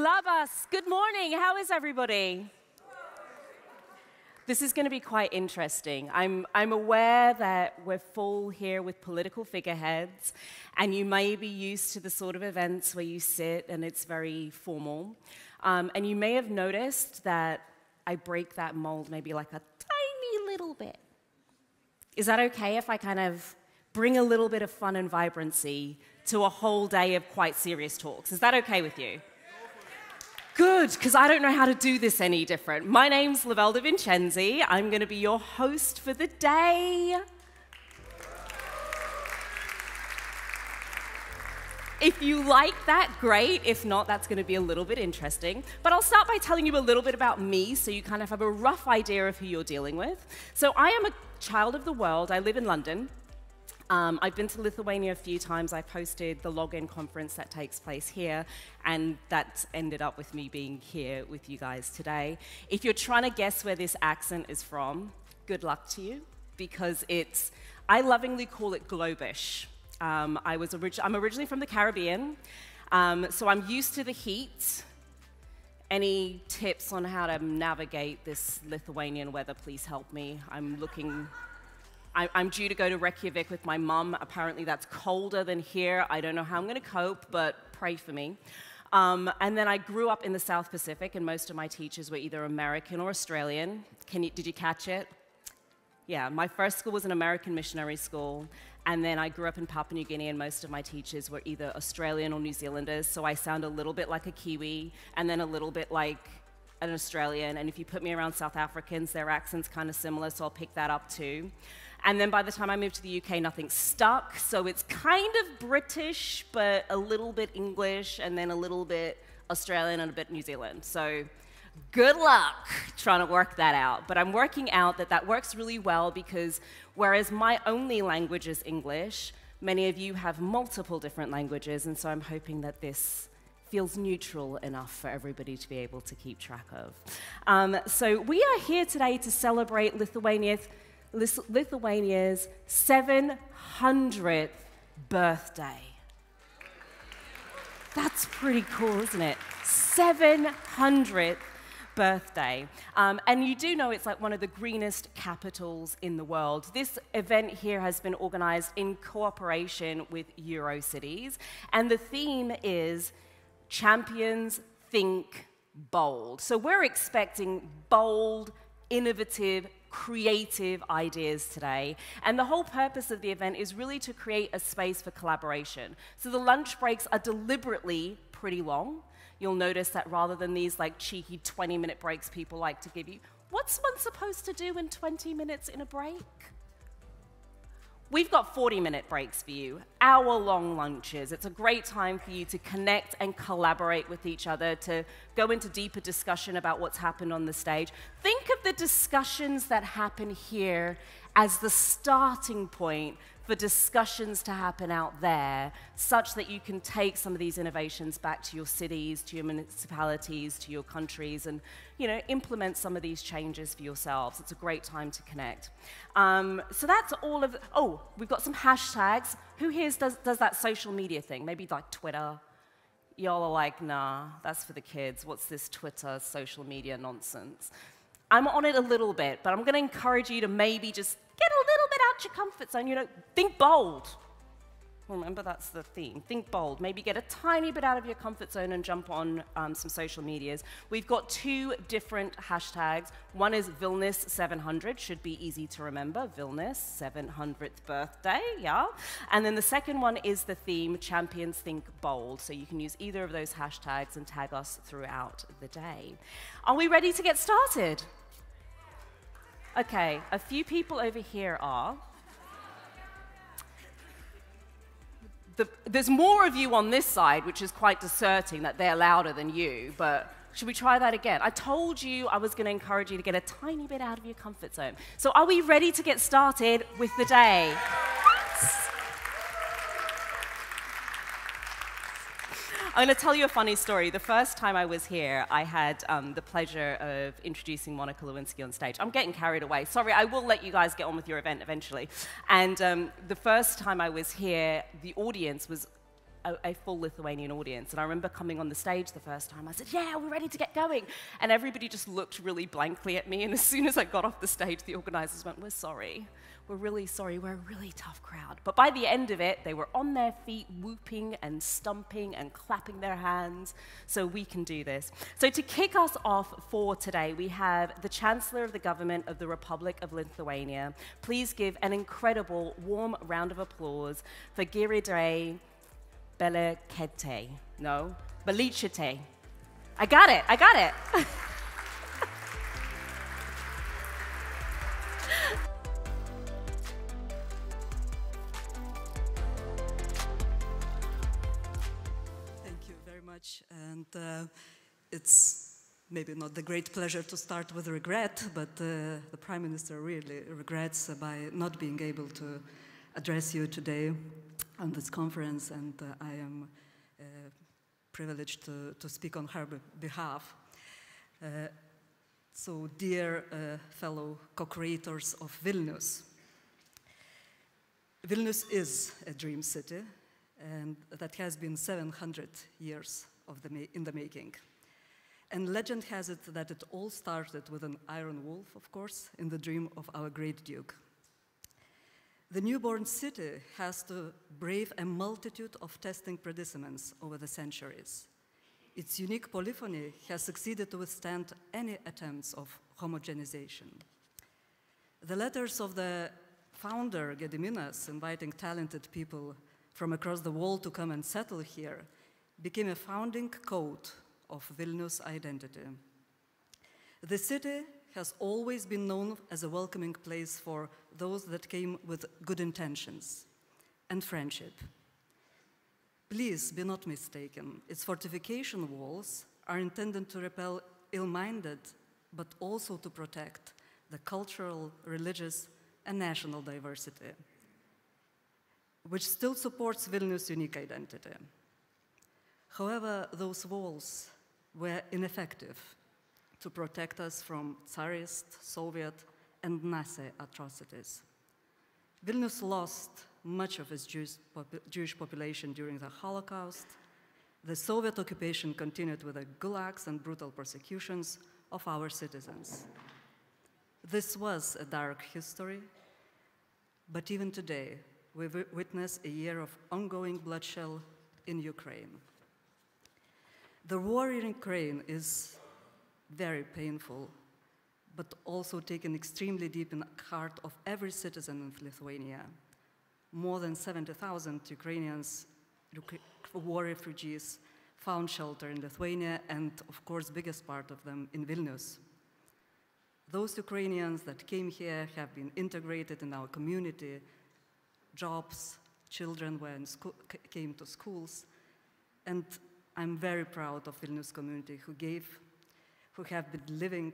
Labas, good morning. How is everybody? This is going to be quite interesting. I'm aware that we're full here with political figureheads, and you may be used to the sort of events where you sit and it's very formal. And you may have noticed that I break that mold maybe like a tiny little bit. Is that okay if I kind of bring a little bit of fun and vibrancy to a whole day of quite serious talks? Is that okay with you? Good, because I don't know how to do this any different. My name's Lavelda Vincenzi. I'm going to be your host for the day. If you like that, great. If not, that's going to be a little bit interesting. But I'll start by telling you a little bit about me so you kind of have a rough idea of who you're dealing with. So I am a child of the world. I live in London. I've been to Lithuania a few times. I've hosted the Login conference that takes place here, and that's ended up with me being here with you guys today. If you're trying to guess where this accent is from, good luck to you, because I lovingly call it Globish. I'm originally from the Caribbean, so I'm used to the heat. Any tips on how to navigate this Lithuanian weather, please help me. I'm due to go to Reykjavik with my mum. Apparently that's colder than here. I don't know how I'm going to cope, but pray for me. And then I grew up in the South Pacific, and most of my teachers were either American or Australian. Did you catch it? Yeah, my first school was an American missionary school, and then I grew up in Papua New Guinea, and most of my teachers were either Australian or New Zealanders, so I sound a little bit like a Kiwi, and then a little bit like an Australian, and if you put me around South Africans, their accent's kind of similar, so I'll pick that up too. And then by the time I moved to the UK, nothing stuck, so it's kind of British, but a little bit English, and then a little bit Australian and a bit New Zealand. So good luck trying to work that out. But I'm working out that works really well because whereas my only language is English, many of you have multiple different languages, and so I'm hoping that this feels neutral enough for everybody to be able to keep track of. So we are here today to celebrate Lithuania's 700th birthday. That's pretty cool, isn't it? 700th birthday. And you do know it's like one of the greenest capitals in the world. This event here has been organized in cooperation with Eurocities, and the theme is Champions Think Bold. So we're expecting bold, innovative, creative ideas today. And the whole purpose of the event is really to create a space for collaboration. So the lunch breaks are deliberately pretty long. You'll notice that rather than these like cheeky 20-minute breaks people like to give you, what's one supposed to do in 20 minutes in a break? We've got 40-minute breaks for you, hour-long lunches. It's a great time for you to connect and collaborate with each other, to go into deeper discussion about what's happened on the stage. Think of the discussions that happen here as the starting point for discussions to happen out there, such that you can take some of these innovations back to your cities, to your municipalities, to your countries, and implement some of these changes for yourselves. It's a great time to connect. So that's all of. Oh, we've got some hashtags. Who here does that social media thing? Maybe like Twitter. Y'all are like, nah, that's for the kids. What's this Twitter social media nonsense? I'm on it a little bit, but I'm going to encourage you to maybe just get a little bit out your comfort zone. Think bold. Remember, that's the theme. Think bold. Maybe get a tiny bit out of your comfort zone and jump on some social medias. We've got 2 different hashtags. One is Vilnius 700, should be easy to remember. Vilnius 700th birthday, yeah. And then the second one is the theme Champions Think Bold. So you can use either of those hashtags and tag us throughout the day. Are we ready to get started? Okay, a few people over here are. There's more of you on this side, which is quite discerning that they're louder than you, but should we try that again? I told you I was going to encourage you to get a tiny bit out of your comfort zone. So are we ready to get started with the day? I'm going to tell you a funny story. The first time I was here, I had the pleasure of introducing Monica Lewinsky on stage. I'm getting carried away. Sorry, I will let you guys get on with your event eventually. And the first time I was here, the audience was a full Lithuanian audience. And I remember coming on the stage the first time, I said, yeah, we're ready to get going. And everybody just looked really blankly at me. And as soon as I got off the stage, the organizers went, we're sorry. We're really sorry. We're a really tough crowd. But by the end of it, they were on their feet, whooping and stumping and clapping their hands. So we can do this. So to kick us off for today, we have the Chancellor of the Government of the Republic of Lithuania. Please give an incredible, warm round of applause for Giridre Belekete. No, Belichite. I got it. And it's maybe not the great pleasure to start with regret, but the Prime Minister really regrets by not being able to address you today on this conference, and I am privileged to speak on her behalf. So, dear fellow co-creators of Vilnius, Vilnius is a dream city, and that has been 700 years in the making. And legend has it that it all started with an iron wolf, of course, in the dream of our great Duke. The newborn city has to brave a multitude of testing predicaments over the centuries. Its unique polyphony has succeeded to withstand any attempts of homogenization. The letters of the founder, Gediminas, inviting talented people from across the world to come and settle here, became a founding code of Vilnius identity. The city has always been known as a welcoming place for those that came with good intentions and friendship. Please be not mistaken, its fortification walls are intended to repel ill-minded, but also to protect the cultural, religious, and national diversity, which still supports Vilnius' unique identity. However, those walls were ineffective to protect us from Tsarist, Soviet, and Nazi atrocities. Vilnius lost much of its Jewish population during the Holocaust. The Soviet occupation continued with the gulags and brutal persecutions of our citizens. This was a dark history, but even today, we witness a year of ongoing bloodshed in Ukraine. The war in Ukraine is very painful, but also taken extremely deep in the heart of every citizen of Lithuania. More than 70,000 Ukrainians, war refugees, found shelter in Lithuania, and of course, biggest part of them in Vilnius. Those Ukrainians that came here have been integrated in our community, jobs, children came to schools, and I'm very proud of Vilnius community who have been living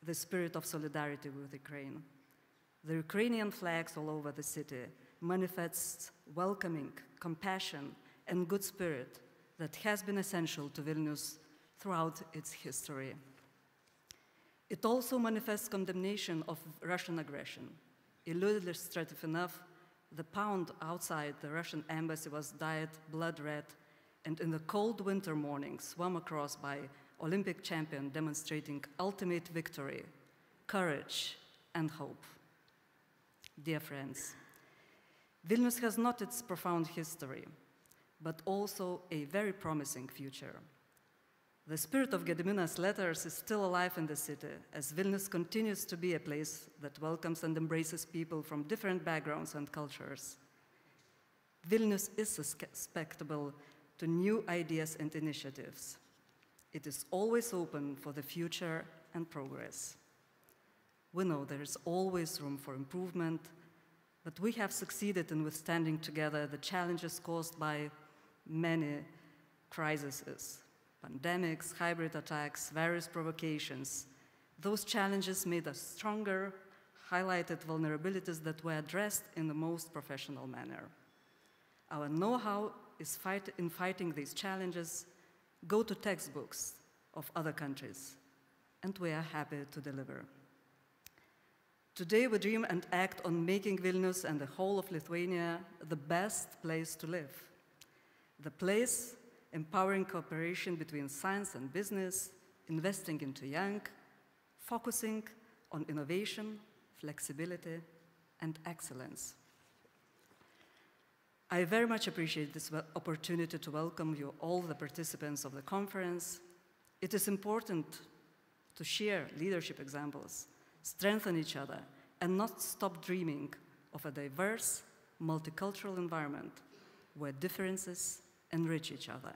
the spirit of solidarity with Ukraine. The Ukrainian flags all over the city manifests welcoming, compassion, and good spirit that has been essential to Vilnius throughout its history. It also manifests condemnation of Russian aggression. Illustrative enough, the pound outside the Russian embassy was dyed blood red, and in the cold winter mornings swam across by Olympic champion demonstrating ultimate victory, courage, and hope. Dear friends, Vilnius has not its profound history, but also a very promising future. The spirit of Gediminas' letters is still alive in the city, as Vilnius continues to be a place that welcomes and embraces people from different backgrounds and cultures. Vilnius is susceptible to new ideas and initiatives. It is always open for the future and progress. We know there is always room for improvement, but we have succeeded in withstanding together the challenges caused by many crises, pandemics, hybrid attacks, various provocations. Those challenges made us stronger, highlighted vulnerabilities that were addressed in the most professional manner. Our know-how is in fighting these challenges. Go to textbooks of other countries, and we are happy to deliver. Today we dream and act on making Vilnius and the whole of Lithuania the best place to live. the place, empowering cooperation between science and business, investing into young, focusing on innovation, flexibility, and excellence. I very much appreciate this opportunity to welcome you, all the participants of the conference. It is important to share leadership examples, strengthen each other, and not stop dreaming of a diverse, multicultural environment where differences enrich each other.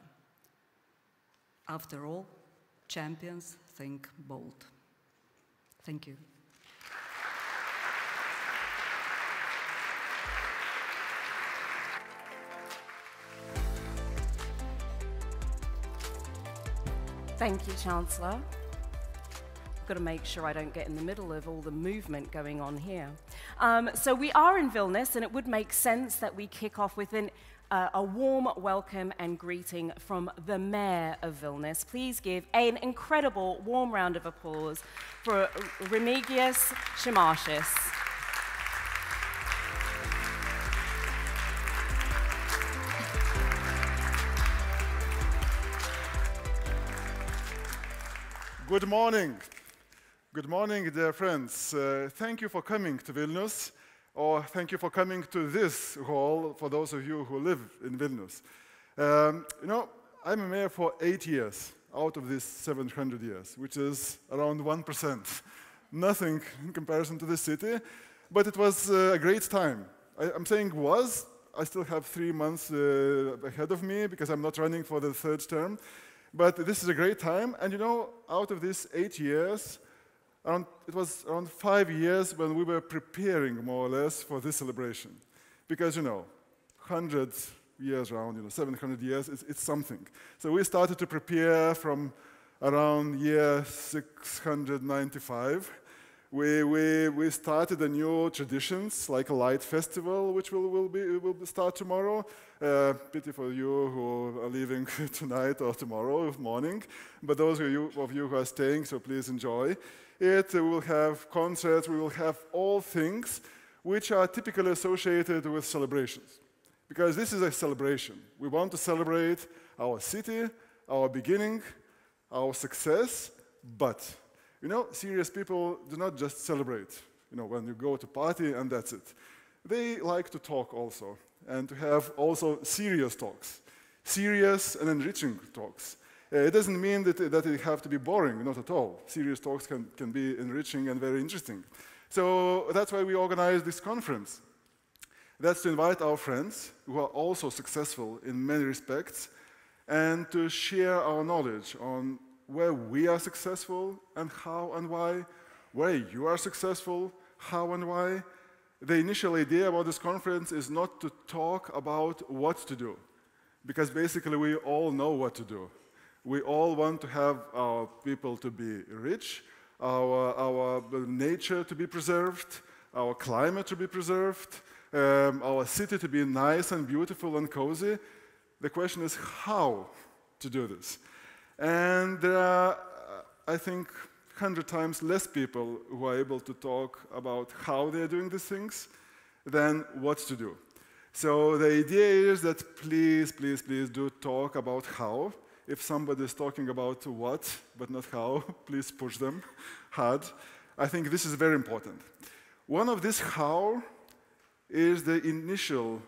After all, champions think bold. Thank you. Thank you, Chancellor. I've got to make sure I don't get in the middle of all the movement going on here. So we are in Vilnius, and it would make sense that we kick off with a warm welcome and greeting from the Mayor of Vilnius. Please give an incredible warm round of applause for Remigijus Šimašius. Good morning. Good morning, dear friends. Thank you for coming to Vilnius, or thank you for coming to this hall for those of you who live in Vilnius. You know, I'm a mayor for 8 years out of these 700 years, which is around 1%. Nothing in comparison to the city, but it was a great time. I'm saying was, I still have 3 months ahead of me because I'm not running for the third term. But this is a great time, and you know, out of these 8 years, it was around 5 years when we were preparing more or less for this celebration. Because, you know, 100 years around, 700 years, it's something. So we started to prepare from around year 695. We started a new traditions, like a light festival, which will start tomorrow. Pity for you who are leaving tonight or tomorrow morning, but those of you who are staying, so please enjoy it. We will have concerts, we will have all things which are typically associated with celebrations. Because this is a celebration. We want to celebrate our city, our beginning, our success, but you know, serious people do not just celebrate, when you go to party and that's it. They like to talk also, and to have also serious talks, serious and enriching talks. It doesn't mean that they have to be boring, not at all. Serious talks can be enriching and very interesting. So that's why we organize this conference. That's to invite our friends who are also successful in many respects and to share our knowledge on where we are successful and how and why, where you are successful, how and why. The initial idea about this conference is not to talk about what to do, because basically we all know what to do. We all want to have our people to be rich, our nature to be preserved, our climate to be preserved, our city to be nice and beautiful and cozy. The question is how to do this. And there are, I think, 100 times less people who are able to talk about how they're doing these things than what to do. So the idea is that please, please, please do talk about how. If somebody is talking about what, but not how, please push them hard. I think this is very important. One of these how is the initial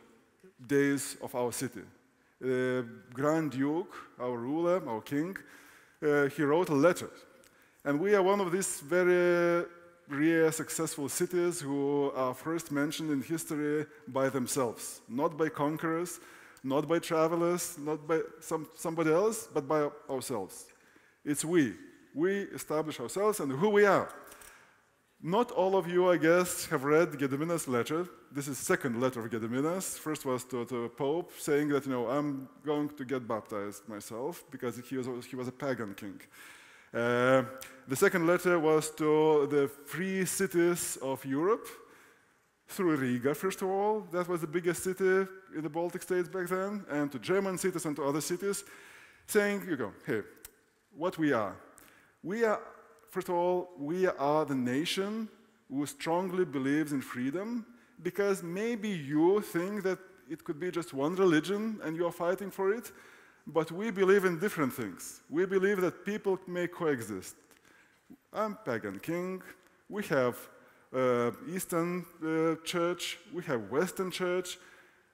days of our city. Grand Duke, our ruler, our king, he wrote a letter. And we are one of these very rare, successful cities who are first mentioned in history by themselves, not by conquerors, not by travelers, not by somebody else, but by ourselves. It's we. We establish ourselves and who we are. Not all of you, I guess, have read Gediminas' letter. This is the second letter of Gediminas. First was to the Pope, saying that, I'm going to get baptized myself, because he was a pagan king. The second letter was to the free cities of Europe, through Riga, first of all. That was the biggest city in the Baltic states back then, and to German cities and to other cities, saying, hey, what we are. First of all, we are the nation who strongly believes in freedom, because maybe you think that it could be just one religion and you are fighting for it, but we believe in different things. We believe that people may coexist. I'm pagan king, we have Eastern church, we have Western church,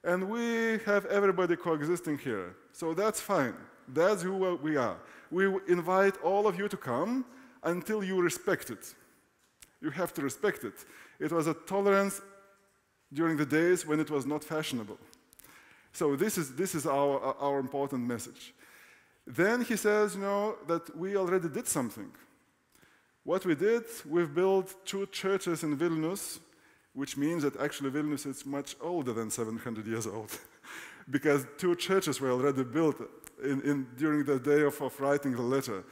and we have everybody coexisting here. So that's fine. That's who we are. We invite all of you to come until you respect it. You have to respect it. It was a tolerance during the days when it was not fashionable. So this is our important message. Then he says, that we already did something. What we did, we've built 2 churches in Vilnius, which means that actually Vilnius is much older than 700 years old, because 2 churches were already built during the day of writing the letter.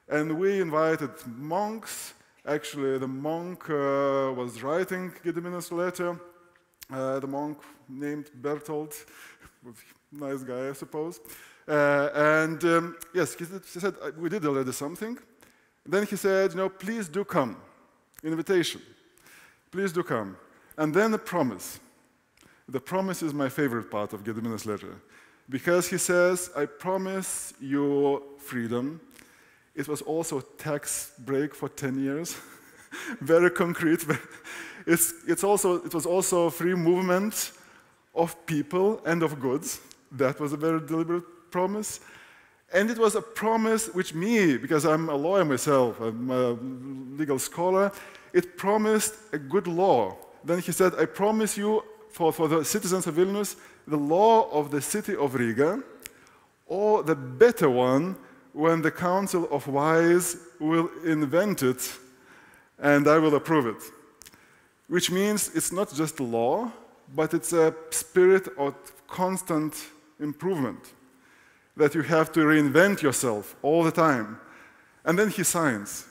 And we invited monks. Actually, the monk was writing Gediminas letter, the monk named Bertold, nice guy, I suppose. Yes, he said, we did already something. Then he said, please do come. Invitation. Please do come. And then a promise. The promise is my favorite part of Gediminas letter, because he says, I promise you freedom. It was also tax break for 10 years. Very concrete. It was also free movement of people and of goods. That was a very deliberate promise. And it was a promise which me, because I'm a lawyer myself, I'm a legal scholar, it promised a good law. Then he said, I promise you for the citizens of Vilnius, the law of the city of Riga, or the better one, when the Council of Wise will invent it, and I will approve it. Which means it's not just a law, but it's a spirit of constant improvement, that you have to reinvent yourself all the time. And then he signs,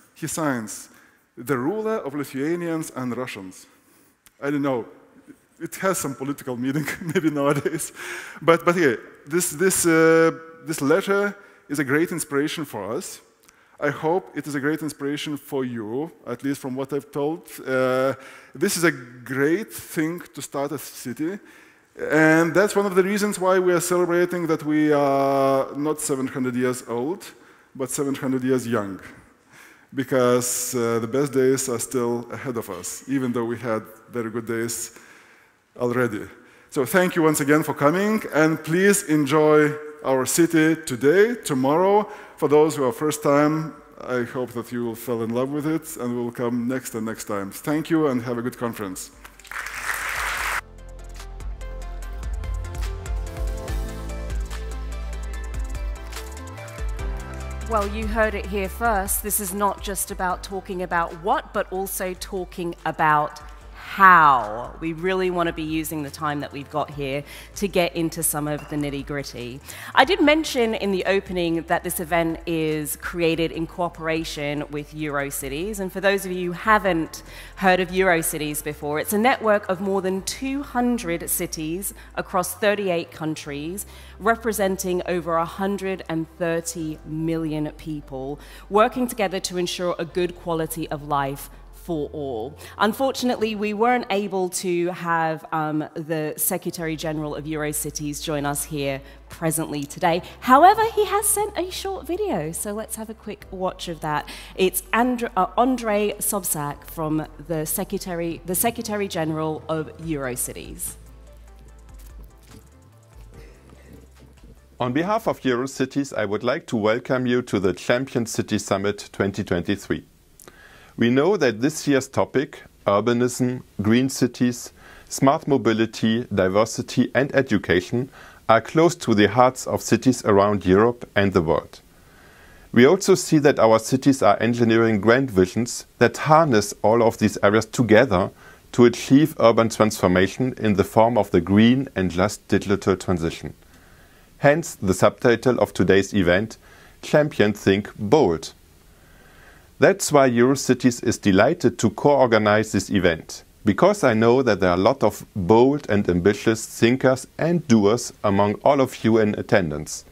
the ruler of Lithuanians and Russians. I don't know, it has some political meaning, maybe nowadays. But yeah, this letter is a great inspiration for us. I hope it is a great inspiration for you, at least from what I've told. This is a great thing to start a city. And that's one of the reasons why we are celebrating that we are not 700 years old, but 700 years young. Because the best days are still ahead of us, even though we had very good days already. So thank you once again for coming, and please enjoy our city today, tomorrow. For those who are first time, I hope that you will fall in love with it and will come next and next time. Thank you and have a good conference. Well, you heard it here first. This is not just about talking about what, but also talking about how. We really want to be using the time that we've got here to get into some of the nitty-gritty. I did mention in the opening that this event is created in cooperation with Eurocities. And for those of you who haven't heard of Eurocities before, it's a network of more than 200 cities across 38 countries, representing over 130 million people, working together to ensure a good quality of life for all. Unfortunately, we weren't able to have the Secretary General of Eurocities join us here presently today. However, he has sent a short video, so let's have a quick watch of that. It's André Sobczak from the Secretary General of Eurocities. On behalf of Eurocities, I would like to welcome you to the Champion City Summit 2023. We know that this year's topic, urbanism, green cities, smart mobility, diversity and education, are close to the hearts of cities around Europe and the world. We also see that our cities are engineering grand visions that harness all of these areas together to achieve urban transformation in the form of the green and just digital transition. Hence the subtitle of today's event, Champion Think Bold. That's why Eurocities is delighted to co-organize this event, because I know that there are a lot of bold and ambitious thinkers and doers among all of you in attendance.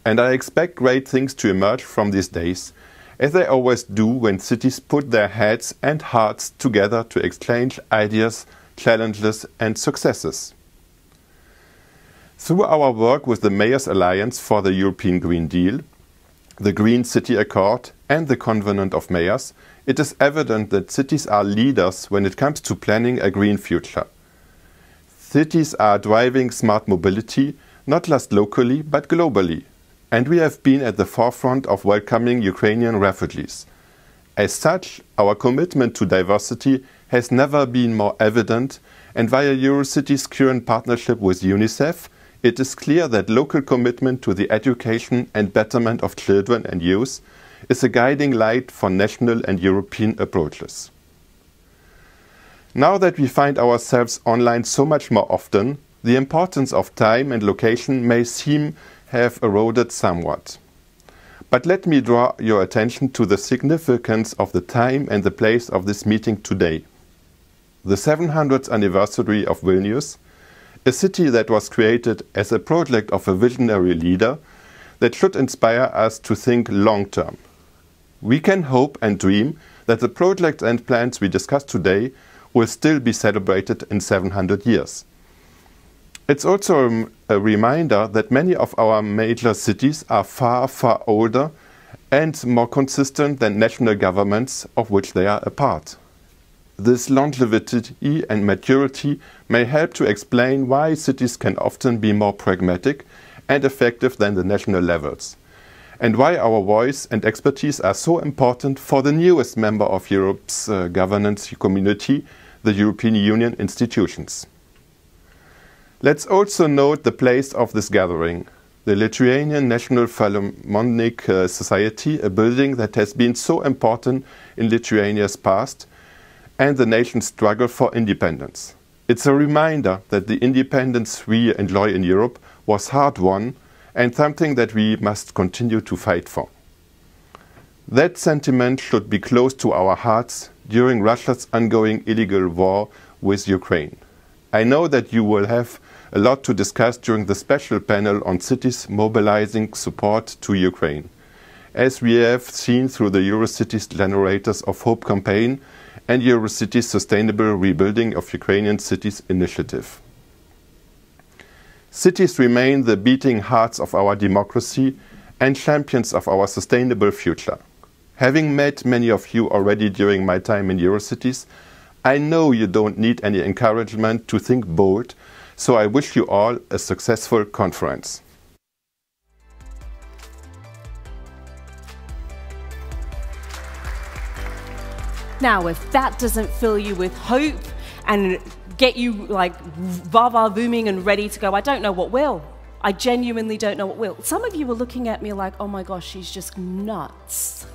And I expect great things to emerge from these days, as they always do when cities put their heads and hearts together to exchange ideas, challenges and successes. Through our work with the Mayors Alliance for the European Green Deal, the Green City Accord and the Covenant of Mayors, it is evident that cities are leaders when it comes to planning a green future. Cities are driving smart mobility, not just locally, but globally. And we have been at the forefront of welcoming Ukrainian refugees. As such, our commitment to diversity has never been more evident, and via Eurocities' current partnership with UNICEF, it is clear that local commitment to the education and betterment of children and youth is a guiding light for national and European approaches. Now that we find ourselves online so much more often, the importance of time and location may seem have eroded somewhat. But let me draw your attention to the significance of the time and the place of this meeting today. The 700th anniversary of Vilnius, a city that was created as a project of a visionary leader that should inspire us to think long-term. We can hope and dream that the projects and plans we discuss today will still be celebrated in 700 years. It's also a reminder that many of our major cities are far, far older and more consistent than national governments of which they are a part. This longevity and maturity may help to explain why cities can often be more pragmatic and effective than the national levels, and why our voice and expertise are so important for the newest member of Europe's governance community, the European Union institutions. Let's also note the place of this gathering. The Lithuanian National Philharmonic Society, a building that has been so important in Lithuania's past, and the nation's struggle for independence. It's a reminder that the independence we enjoy in Europe was hard-won and something that we must continue to fight for. That sentiment should be close to our hearts during Russia's ongoing illegal war with Ukraine. I know that you will have a lot to discuss during the special panel on cities mobilizing support to Ukraine, as we have seen through the Eurocities Generators of Hope campaign and Eurocities Sustainable Rebuilding of Ukrainian Cities initiative. Cities remain the beating hearts of our democracy and champions of our sustainable future. Having met many of you already during my time in Eurocities, I know you don't need any encouragement to think bold, so I wish you all a successful conference. Now, if that doesn't fill you with hope and get you like va-va-vooming and ready to go, I don't know what will. I genuinely don't know what will. Some of you were looking at me like, oh my gosh, she's just nuts.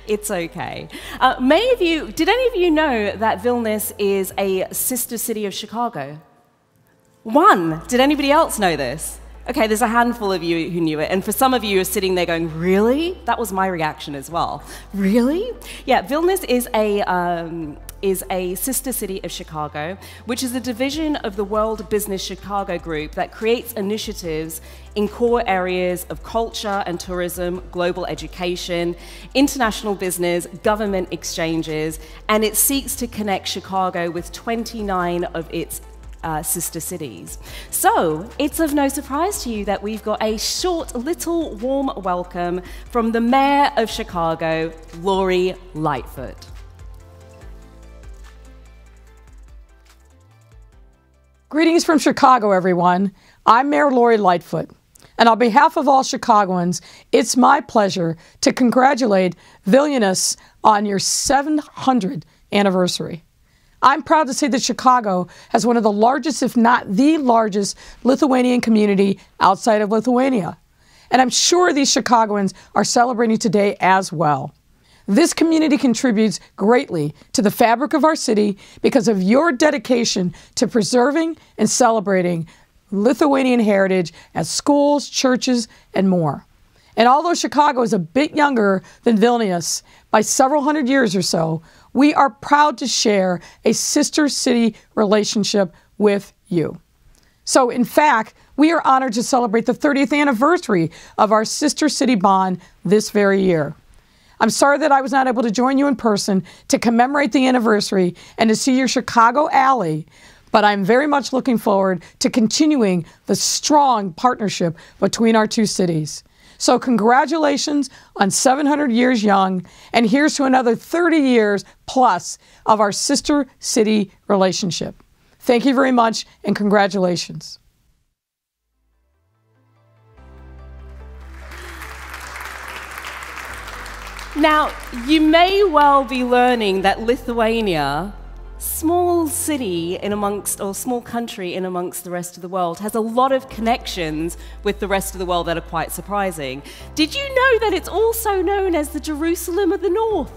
It's okay. Did any of you know that Vilnius is a sister city of Chicago? One. Did anybody else know this? Okay, there's a handful of you who knew it, and for some of you who are sitting there going, really? That was my reaction as well. Really? Yeah, Vilnius is a sister city of Chicago, which is a division of the World Business Chicago Group that creates initiatives in core areas of culture and tourism, global education, international business, government exchanges, and it seeks to connect Chicago with 29 of its sister cities. So it's of no surprise to you that we've got a short, little, warm welcome from the Mayor of Chicago, Lori Lightfoot. Greetings from Chicago, everyone. I'm Mayor Lori Lightfoot, and on behalf of all Chicagoans, it's my pleasure to congratulate Vilnius on your 700th anniversary. I'm proud to say that Chicago has one of the largest, if not the largest, Lithuanian community outside of Lithuania. And I'm sure these Chicagoans are celebrating today as well. This community contributes greatly to the fabric of our city because of your dedication to preserving and celebrating Lithuanian heritage at schools, churches, and more. And although Chicago is a bit younger than Vilnius by several hundred years or so, we are proud to share a sister city relationship with you. So in fact, we are honored to celebrate the 30th anniversary of our sister city bond this very year. I'm sorry that I was not able to join you in person to commemorate the anniversary and to see your Chicago alley, but I'm very much looking forward to continuing the strong partnership between our two cities. So congratulations on 700 years young, and here's to another 30 years plus of our sister city relationship. Thank you very much, and congratulations. Now, you may well be learning that Lithuania, small city in amongst, or small country in amongst the rest of the world, has a lot of connections with the rest of the world that are quite surprising. Did you know that it's also known as the Jerusalem of the North?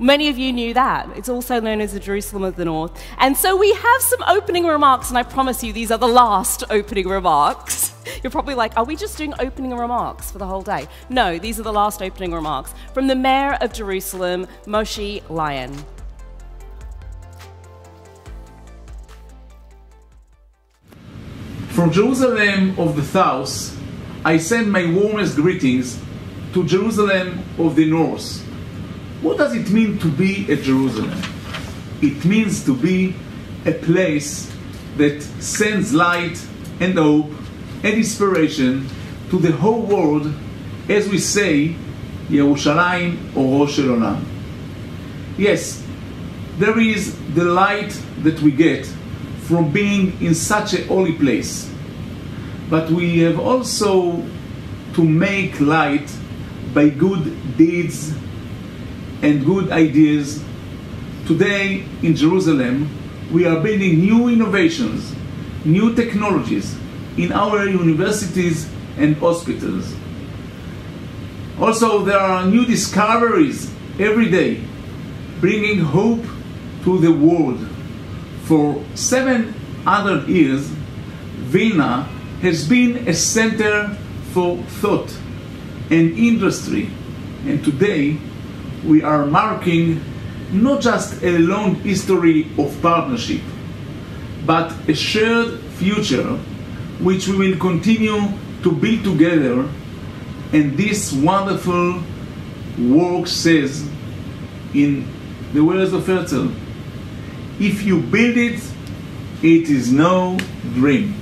Many of you knew that. It's also known as the Jerusalem of the North. And so we have some opening remarks, and I promise you these are the last opening remarks. You're probably like, are we just doing opening remarks for the whole day? No, these are the last opening remarks from the Mayor of Jerusalem, Moshe Lyon. From Jerusalem of the South, I send my warmest greetings to Jerusalem of the North. What does it mean to be a Jerusalem? It means to be a place that sends light and hope and inspiration to the whole world, as we say, Yerushalayim or Rosh Hashanah. Yes, there is the light that we get from being in such a holy place, but we have also to make light by good deeds and good ideas. Today in Jerusalem, we are building new innovations, new technologies in our universities and hospitals. Also, there are new discoveries every day, bringing hope to the world. For 700 years, Vilna has been a center for thought and industry, and today we are marking not just a long history of partnership, but a shared future which we will continue to build together. And this wonderful work says, in the words of Herzl, if you build it, it is no dream.